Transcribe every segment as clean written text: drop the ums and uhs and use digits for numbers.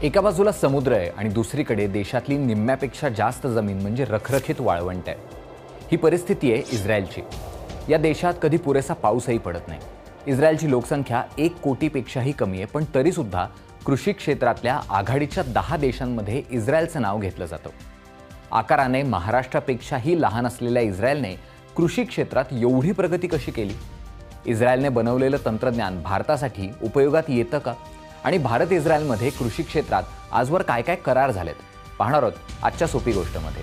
एका बाजूला समुद्र आहे आणि दुसरीकडे देशातली निम्म्यापेक्षा जास्त जमीन म्हणजे रखरखीत वाळवंट आहे. ही परिस्थिती आहे इस्रायलची. या देशात कधी पुरेसा पाऊसही पडत नाही. इस्रायलची लोकसंख्या 1 कोटीपेक्षाही कमी आहे, पण तरीसुद्धा कृषी क्षेत्रातल्या आघाडीच्या 10 देशांमध्ये इस्रायलचं नाव घेतलं जातं. आकाराने महाराष्ट्रापेक्षाही लहान असलेल्या इस्रायलने कृषी क्षेत्रात एवढी प्रगती कशी केली? इस्रायलने बनवलेलं तंत्रज्ञान भारतासाठी उपयोगात येतं का? आणि भारत इस्रायलमध्ये कृषी क्षेत्रात आजवर काय काय करार झालेत पाहणार आहोत आजच्या सोपी गोष्टमध्ये.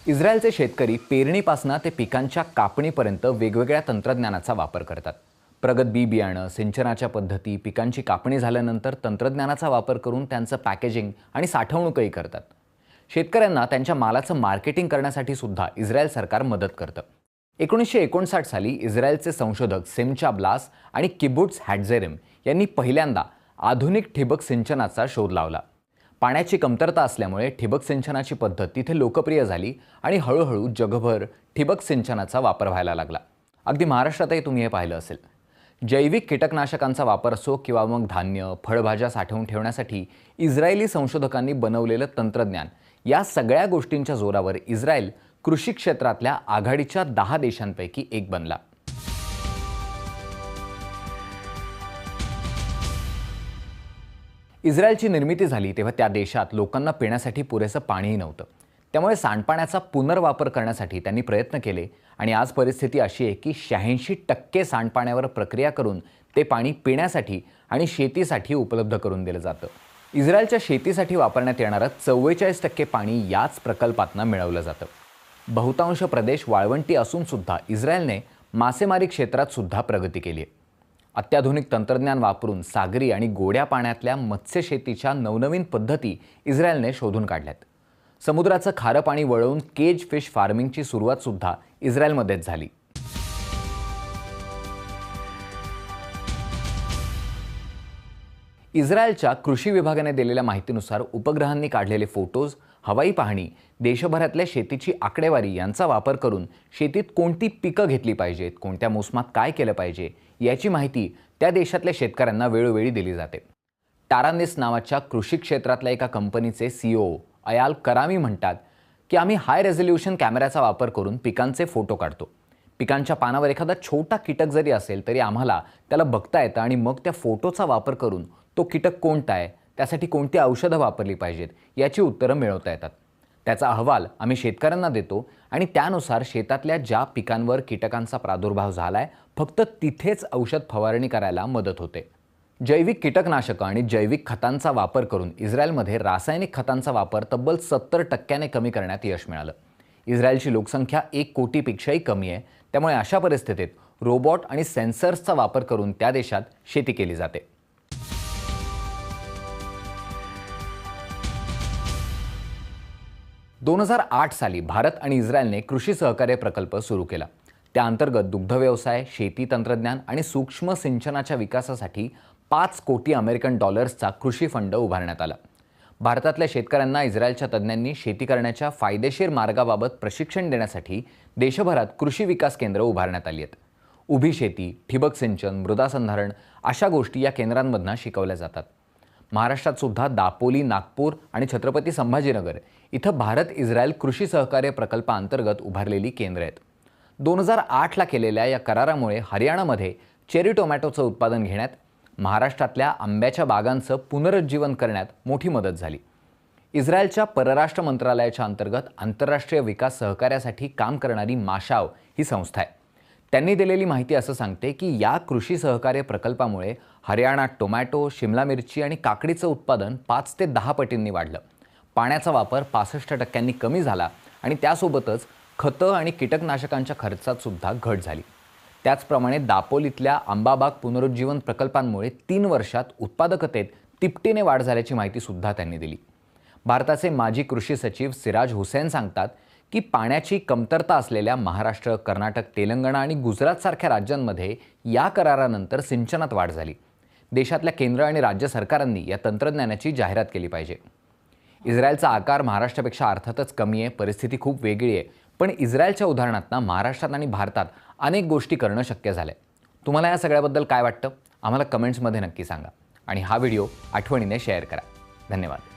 इस्रायलचे शेतकरी पेरणीपासून ते पिकांच्या कापणीपर्यंत वेगवेगळ्या तंत्रज्ञानाचा वापर करतात. प्रगत बी बियाणं, सिंचनाच्या पद्धती, पिकांची कापणी झाल्यानंतर तंत्रज्ञानाचा वापर करून त्यांचं पॅकेजिंग आणि साठवणूकही करतात. शेतकऱ्यांना त्यांच्या मालाचं मार्केटिंग करण्यासाठी सुद्धा इस्रायल सरकार मदत करतं. 1959 साली इस्रायलचे संशोधक सेमचा ब्लास आणि किबुट्स हॅटझेरिम यांनी पहिल्यांदा आधुनिक ठिबक सिंचनाचा शोध लावला. पाण्याची कमतरता असल्यामुळे ठिबक सिंचनाची पद्धत तिथे लोकप्रिय झाली आणि हळूहळू जगभर ठिबक सिंचनाचा वापर व्हायला लागला. अगदी महाराष्ट्रातही तुम्ही हे पाहिलं असेल. जैविक कीटकनाशकांचा वापर असो किंवा मग धान्य, फळभाज्या साठवून ठेवण्यासाठी इस्रायली संशोधकांनी बनवलेलं तंत्रज्ञान, या सगळ्या गोष्टींच्या जोरावर इस्रायल कृषी क्षेत्रातल्या आघाडीच्या 10 देशांपैकी एक बनला. इस्रायलची निर्मिती झाली तेव्हा त्या देशात लोकांना पिण्यासाठी पुरेसं पाणीही नव्हतं. त्यामुळे सांडपाण्याचा पुनर्वापर करण्यासाठी त्यांनी प्रयत्न केले आणि आज परिस्थिती अशी आहे की 86% सांडपाण्यावर प्रक्रिया करून ते पाणी पिण्यासाठी आणि शेतीसाठी उपलब्ध करून दिलं जातं. इस्रायलच्या शेतीसाठी वापरण्यात येणारं 44% पाणी याच प्रकल्पातून मिळवलं जातं. बहुतांश प्रदेश वाळवंटी असून सुद्धा इस्रायलने मासेमारी क्षेत्रात सुद्धा प्रगती केली आहे. अत्याधुनिक तंत्रज्ञान वापरून सागरी आणि गोड्या पाण्यातल्या मत्स्यशेतीच्या नवनवीन पद्धती इस्रायलने शोधून काढल्यात. समुद्राचं खारं पाणी वळवून केज फिश फार्मिंगची सुरुवात सुद्धा इस्रायलमध्येच झाली. इस्रायलच्या कृषी विभागाने दिलेल्या माहितीनुसार उपग्रहांनी काढलेले फोटोज, हवाई पाहणी, देशभरातल्या शेतीची आकडेवारी यांचा वापर करून शेतीत कोणती पिकं घेतली पाहिजेत, कोणत्या मोसमात काय केलं पाहिजे याची माहिती त्या देशातल्या शेतकऱ्यांना वेळोवेळी दिली जाते. टारानिस नावाच्या कृषी क्षेत्रातल्या एका कंपनीचे CEO अयाल करामी म्हणतात की आम्ही हाय रेझोल्युशन कॅमेऱ्याचा वापर करून पिकांचे फोटो काढतो. पिकांच्या पानावर एखादा छोटा कीटक जरी असेल तरी आम्हाला त्याला बघता येतं आणि मग त्या फोटोचा वापर करून तो कीटक कोणता आहे, त्यासाठी कोणती औषधं वापरली पाहिजेत याची उत्तरं मिळवता येतात. त्याचा अहवाल आम्ही शेतकऱ्यांना देतो आणि त्यानुसार शेतातल्या ज्या पिकांवर कीटकांचा प्रादुर्भाव झालाय फक्त तिथेच औषध फवारणी करायला मदत होते. जैविक कीटकनाशकं आणि जैविक खतांचा वापर करून इस्रायलमध्ये रासायनिक खतांचा वापर तब्बल 70% कमी करण्यात यश मिळालं. इस्रायलची लोकसंख्या 1 कोटीपेक्षाही कमी आहे. त्यामुळे अशा परिस्थितीत रोबोट आणि सेन्सर्सचा वापर करून त्या देशात शेती केली जाते. 2008 साली भारत आणि इस्रायलने कृषी सहकार्य प्रकल्प सुरू केला. त्या अंतर्गत दुग्धव्यवसाय, शेती तंत्रज्ञान आणि सूक्ष्म सिंचनाच्या विकासासाठी $5 कोटी चा कृषी फंड उभारण्यात आला. भारतातल्या शेतकऱ्यांना इस्रायलच्या तज्ज्ञांनी शेती करण्याच्या फायदेशीर मार्गाबाबत प्रशिक्षण देण्यासाठी देशभरात कृषी विकास केंद्र उभारण्यात आली आहेत. उभी शेती, ठिबक सिंचन, मृदा संधारण अशा गोष्टी या केंद्रांमधून शिकवल्या जातात. महाराष्ट्रात सुद्धा दापोली, नागपूर आणि छत्रपती संभाजीनगर इथं भारत इस्रायल कृषी सहकार्य प्रकल्पाअंतर्गत उभारलेली केंद्र आहेत. 2008ला केलेल्या या करारामुळे हरियाणामध्ये चेरी टोमॅटोचं उत्पादन घेण्यात, महाराष्ट्रातल्या आंब्याच्या बागांचं पुनरुज्जीवन करण्यात मोठी मदत झाली. इस्रायलच्या परराष्ट्र मंत्रालयाच्या अंतर्गत आंतरराष्ट्रीय विकास सहकार्यासाठी काम करणारी माशाव ही संस्था आहे. त्यांनी दिलेली माहिती असं सांगते की या कृषी सहकार्य प्रकल्पामुळे हरियाणात टोमॅटो, शिमला मिरची आणि काकडीचं उत्पादन 5 ते 10 पटींनी वाढलं. पाण्याचा वापर 65% कमी झाला आणि त्यासोबतच खतं आणि कीटकनाशकांच्या खर्चात सुद्धा घट झाली. त्याचप्रमाणे दापोलीतल्या आंबाबाग पुनरुज्जीवन प्रकल्पांमुळे 3 वर्षात उत्पादकतेत तिपटीने वाढ झाल्याची माहिती सुद्धा त्यांनी दिली. भारताचे माजी कृषी सचिव सिराज हुसैन सांगतात की पाण्याची कमतरता असलेल्या महाराष्ट्र, कर्नाटक, तेलंगणा आणि गुजरातसारख्या राज्यांमध्ये या करारानंतर सिंचनात वाढ झाली. देशातल्या केंद्र आणि राज्य सरकारांनी या तंत्रज्ञानाची जाहिरात केली पाहिजे. इस्रायलचा आकार महाराष्ट्रापेक्षा अर्थातच कमी आहे, परिस्थिती खूप वेगळी आहे, पण इस्रायलच्या उदाहरणातून महाराष्ट्रात आणि भारतात अनेक गोष्टी करणं शक्य झालंय. तुम्हाला या सगळ्याबद्दल काय वाटतं? आम्हाला कमेंट्समध्ये नक्की सांगा आणि हा व्हिडिओ आठवणीने शेअर करा. धन्यवाद.